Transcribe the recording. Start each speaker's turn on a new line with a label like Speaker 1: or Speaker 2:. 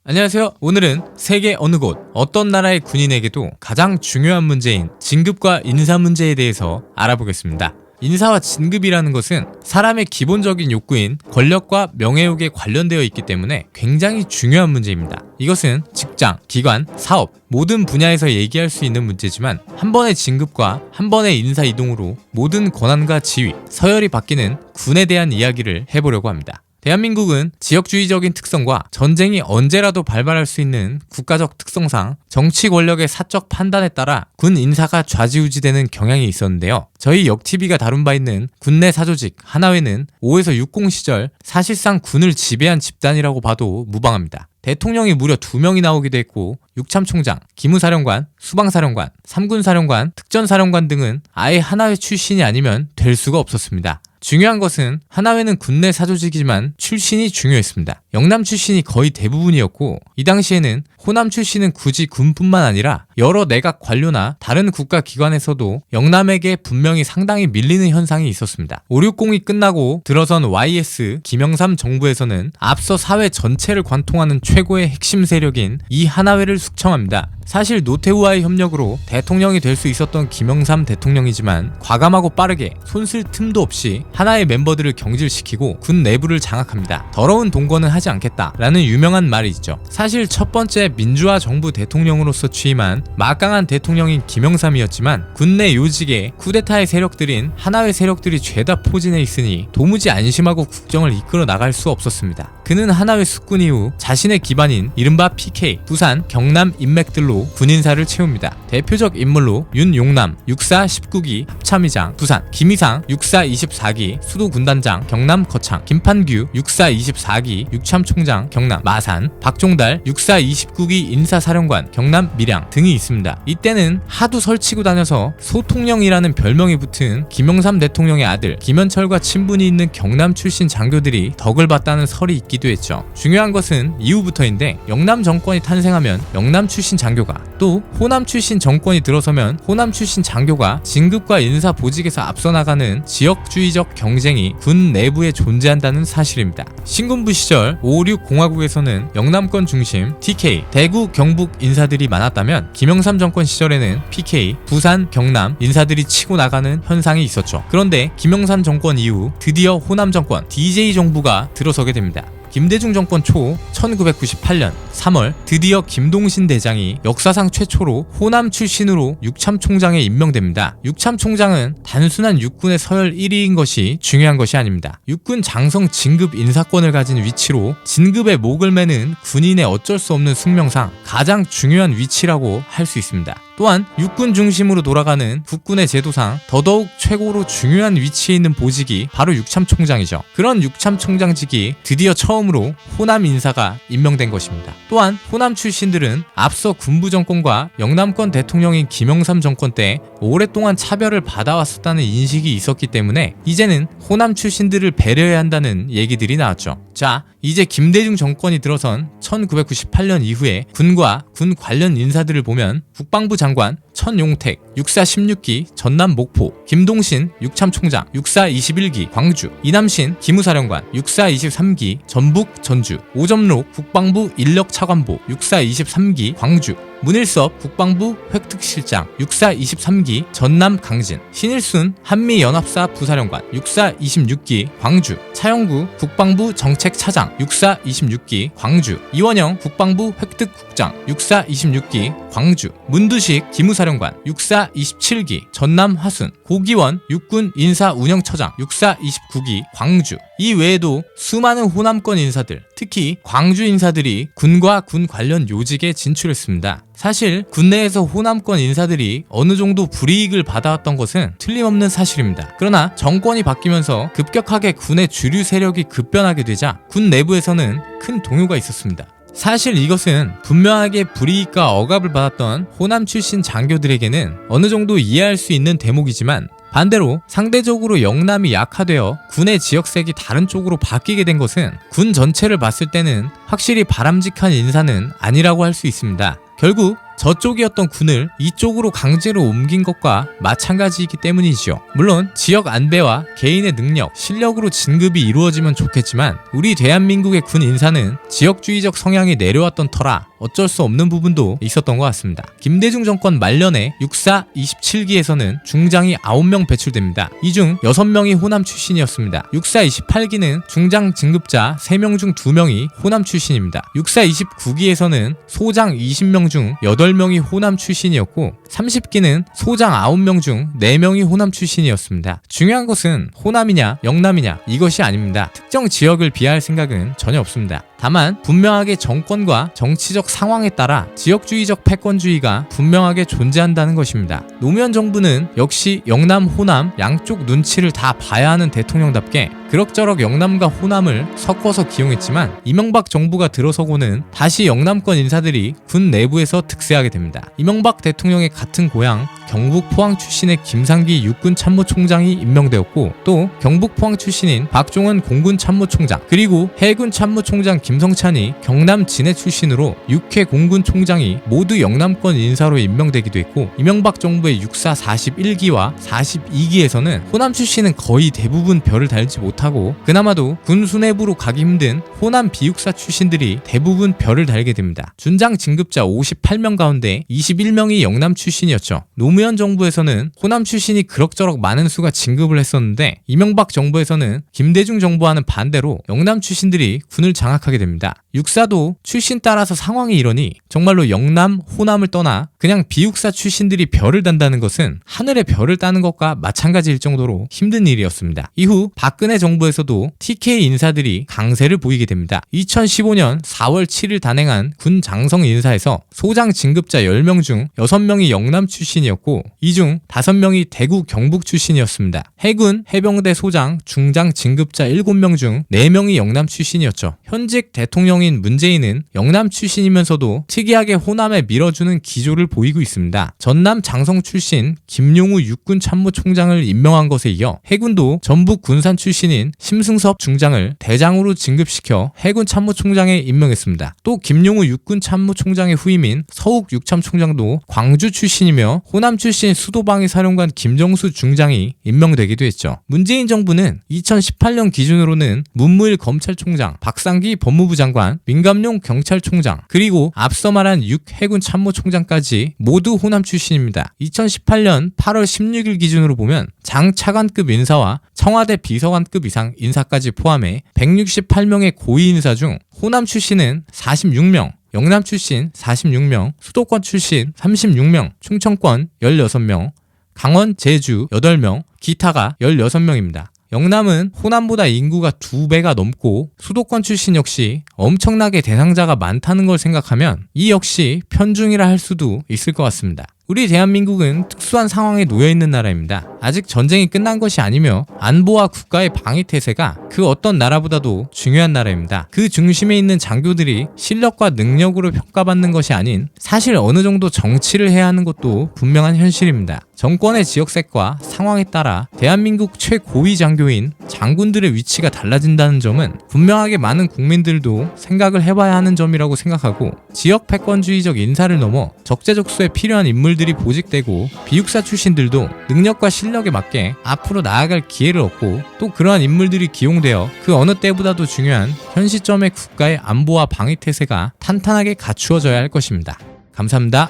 Speaker 1: 안녕하세요. 오늘은 세계 어느 곳, 어떤 나라의 군인에게도 가장 중요한 문제인 진급과 인사 문제에 대해서 알아보겠습니다. 인사와 진급이라는 것은 사람의 기본적인 욕구인 권력과 명예욕에 관련되어 있기 때문에 굉장히 중요한 문제입니다. 이것은 직장, 기관, 사업 모든 분야에서 얘기할 수 있는 문제지만 한 번의 진급과 한 번의 인사 이동으로 모든 권한과 지위, 서열이 바뀌는 군에 대한 이야기를 해보려고 합니다. 대한민국은 지역주의적인 특성과 전쟁이 언제라도 발발할 수 있는 국가적 특성상 정치 권력의 사적 판단에 따라 군 인사가 좌지우지되는 경향이 있었는데요. 저희 역TV가 다룬 바 있는 군내 사조직 하나회는 5에서 60 시절 사실상 군을 지배한 집단이라고 봐도 무방합니다. 대통령이 무려 2명이 나오기도 했고 육참총장, 기무사령관, 수방사령관, 삼군사령관, 특전사령관 등은 아예 하나회 출신이 아니면 될 수가 없었습니다. 중요한 것은 하나회는 군내 사조직이지만 출신이 중요했습니다. 영남 출신이 거의 대부분이었고 이 당시에는 호남 출신은 굳이 군뿐만 아니라 여러 내각 관료나 다른 국가기관에서도 영남에게 분명히 상당히 밀리는 현상이 있었습니다. 560이 끝나고 들어선 YS 김영삼 정부에서는 앞서 사회 전체를 관통하는 최고의 핵심 세력인 이 하나회를 숙청합니다. 사실 노태우와의 협력으로 대통령이 될 수 있었던 김영삼 대통령이지만 과감하고 빠르게 손쓸 틈도 없이 하나의 멤버들을 경질시키고 군 내부를 장악합니다. 더러운 동거는 하지 않겠다라는 유명한 말이 있죠. 사실 첫 번째 민주화 정부 대통령으로서 취임한 막강한 대통령인 김영삼이었지만 군내 요직에 쿠데타의 세력들인 하나회 세력들이 죄다 포진해 있으니 도무지 안심하고 국정을 이끌어 나갈 수 없었습니다. 그는 하나회 숙군 이후 자신의 기반인 이른바 PK, 부산, 경남 인맥들로 군인사를 채웁니다. 대표적 인물로 윤용남, 육사 19기 합참의장, 부산, 김희상, 육사 24기 수도군단장, 경남 거창, 김판규, 육사 24기 육참총장, 경남 마산, 박종달, 육사 29기 인사사령관, 경남 밀양 등이 있습니다. 이때는 하도 설치고 다녀서 소통령이라는 별명이 붙은 김영삼 대통령의 아들 김현철과 친분이 있는 경남 출신 장교들이 덕을 봤다는 설이 있기도 했죠. 중요한 것은 이후부터인데 영남 정권이 탄생하면 영남 출신 장교가 또 호남 출신 정권이 들어서면 호남 출신 장교가 진급과 인사 보직에서 앞서 나가는 지역주의적 경쟁이 군 내부에 존재한다는 사실입니다. 신군부 시절 556 공화국에서는 영남권 중심 TK, 대구, 경북 인사들이 많았다면 김영삼 정권 시절에는 PK, 부산, 경남 인사들이 치고 나가는 현상이 있었죠. 그런데 김영삼 정권 이후 드디어 호남 정권 DJ 정부가 들어서게 됩니다. 김대중 정권 초 1998년 3월 드디어 김동신 대장이 역사상 최초로 호남 출신으로 육참총장에 임명됩니다. 육참총장은 단순한 육군의 서열 1위인 것이 중요한 것이 아닙니다. 육군 장성 진급 인사권을 가진 위치로 진급에 목을 매는 군인의 어쩔 수 없는 숙명상 가장 중요한 위치라고 할 수 있습니다. 또한 육군 중심으로 돌아가는 국군의 제도상 더더욱 최고로 중요한 위치에 있는 보직이 바로 육참총장이죠. 그런 육참총장직이 드디어 처음으로 호남 인사가 임명된 것입니다. 또한 호남 출신들은 앞서 군부 정권과 영남권 대통령인 김영삼 정권 때 오랫동안 차별을 받아왔었다는 인식이 있었기 때문에 이제는 호남 출신들을 배려해야 한다는 얘기들이 나왔죠. 자, 이제 김대중 정권이 들어선 1998년 이후에 군과 군 관련 인사들을 보면 국방부 장관 천용택, 육사 16기 전남 목포, 김동신 육참총장, 육사 21기 광주, 이남신 기무사령관, 육사 23기 전북 전주, 오점록 국방부 인력차관보, 육사 23기 광주, 문일섭 국방부 획특실장, 육사 23기 전남 강진, 신일순 한미연합사 부사령관, 육사 26기 광주, 차영구 국방부 정책차장, 육사 26기 광주, 이원영 국방부 획특국장, 육사 26기 광주, 문두식 기무사령관, 육사 27기 전남 화순, 고기원 육군 인사운영처장, 육사 29기 광주. 이 외에도 수많은 호남권 인사들, 특히 광주 인사들이 군과 군 관련 요직에 진출했습니다. 사실 군내에서 호남권 인사들이 어느 정도 불이익을 받아왔던 것은 틀림없는 사실입니다. 그러나 정권이 바뀌면서 급격하게 군의 주류 세력이 급변하게 되자 군 내부에서는 큰 동요가 있었습니다. 사실 이것은 분명하게 불이익과 억압을 받았던 호남 출신 장교들에게는 어느 정도 이해할 수 있는 대목이지만 반대로 상대적으로 영남이 약화되어 군의 지역색이 다른 쪽으로 바뀌게 된 것은 군 전체를 봤을 때는 확실히 바람직한 인사는 아니라고 할 수 있습니다. 결국 저쪽이었던 군을 이쪽으로 강제로 옮긴 것과 마찬가지이기 때문이지요. 물론 지역 안배와 개인의 능력, 실력으로 진급이 이루어지면 좋겠지만 우리 대한민국의 군 인사는 지역주의적 성향이 내려왔던 터라 어쩔 수 없는 부분도 있었던 것 같습니다. 김대중 정권 말년에 육사 27기에서는 중장이 9명 배출됩니다. 이 중 6명이 호남 출신이었습니다. 육사 28기는 중장 진급자 3명 중 2명이 호남 출신입니다. 육사 29기에서는 소장 20명 중 8명이 호남 출신이었고 30기는 소장 9명 중 4명이 호남 출신이었습니다. 중요한 것은 호남이냐 영남이냐 이것이 아닙니다. 특정 지역을 비하할 생각은 전혀 없습니다. 다만 분명하게 정권과 정치적 상황에 따라 지역주의적 패권주의가 분명하게 존재한다는 것입니다. 노무현 정부는 역시 영남, 호남 양쪽 눈치를 다 봐야 하는 대통령답게 그럭저럭 영남과 호남을 섞어서 기용했지만 이명박 정부가 들어서고는 다시 영남권 인사들이 군 내부에서 득세하게 됩니다. 이명박 대통령의 같은 고향 경북 포항 출신의 김상기 육군 참모총장이 임명되었고 또 경북 포항 출신인 박종원 공군 참모총장 그리고 해군 참모총장 김성찬이 경남 진해 출신으로 육해 공군 총장이 모두 영남권 인사로 임명되기도 했고 이명박 정부의 육사 41기와 42기에서는 호남 출신은 거의 대부분 별을 달지 못하고 그나마도 군 수뇌부로 가기 힘든 호남 비육사 출신들이 대부분 별을 달게 됩니다. 준장 진급자 58명 가운데 21명이 영남 출신이었죠. 노무현 정부에서는 호남 출신이 그럭저럭 많은 수가 진급을 했었는데 이명박 정부에서는 김대중 정부와는 반대로 영남 출신들이 군을 장악하게 됩니다. 육사도 출신 따라서 상황이 이러니 정말로 영남, 호남을 떠나 그냥 비육사 출신들이 별을 단다는 것은 하늘의 별을 따는 것과 마찬가지일 정도로 힘든 일이었습니다. 이후 박근혜 정부에서도 TK 인사들이 강세를 보이게 됩니다. 2015년 4월 7일 단행한 군 장성 인사에서 소장 진급자 10명 중 6명이 영남 출신이었고 이 중 5명이 대구 경북 출신이었습니다. 해군 해병대 소장 중장 진급자 7명 중 4명이 영남 출신이었죠. 현직 대통령인 문재인은 영남 출신이면서도 특이하게 호남에 밀어주는 기조를 보이고 있습니다. 전남 장성 출신 김용우 육군 참모총장을 임명한 것에 이어 해군도 전북 군산 출신인 심승섭 중장을 대장으로 진급시켜 해군 참모총장에 임명했습니다. 또 김용우 육군 참모총장의 후임인 서욱 육참총장도 광주 출신이며 호남 출신 수도방위 사령관 김정수 중장이 임명되기도 했죠. 문재인 정부는 2018년 기준으로는 문무일 검찰총장, 박상기 법무부 장관, 민감용 경찰총장, 그리고 앞서 말한 육해군 참모총장까지 모두 호남 출신입니다. 2018년 8월 16일 기준으로 보면 장차관급 인사와 청와대 비서관급 이상 인사까지 포함해 168명의 고위 인사 중 호남 출신은 46명, 영남 출신 46명, 수도권 출신 36명, 충청권 16명, 강원, 제주 8명, 기타가 16명입니다. 영남은 호남보다 인구가 2배가 넘고 수도권 출신 역시 엄청나게 대상자가 많다는 걸 생각하면 이 역시 편중이라 할 수도 있을 것 같습니다. 우리 대한민국은 특수한 상황에 놓여있는 나라입니다. 아직 전쟁이 끝난 것이 아니며 안보와 국가의 방위 태세가 그 어떤 나라보다도 중요한 나라입니다. 그 중심에 있는 장교들이 실력과 능력으로 평가받는 것이 아닌 사실 어느 정도 정치를 해야 하는 것도 분명한 현실입니다. 정권의 지역색과 상황에 따라 대한민국 최고위 장교인 장군들의 위치가 달라진다는 점은 분명하게 많은 국민들도 생각을 해봐야 하는 점이라고 생각하고 지역 패권주의적 인사를 넘어 적재적소에 필요한 인물들이 보직되고 비육사 출신들도 능력과 실력에 맞게 앞으로 나아갈 기회를 얻고 또 그러한 인물들이 기용되어 그 어느 때보다도 중요한 현 시점의 국가의 안보와 방위 태세가 탄탄하게 갖추어져야 할 것입니다. 감사합니다.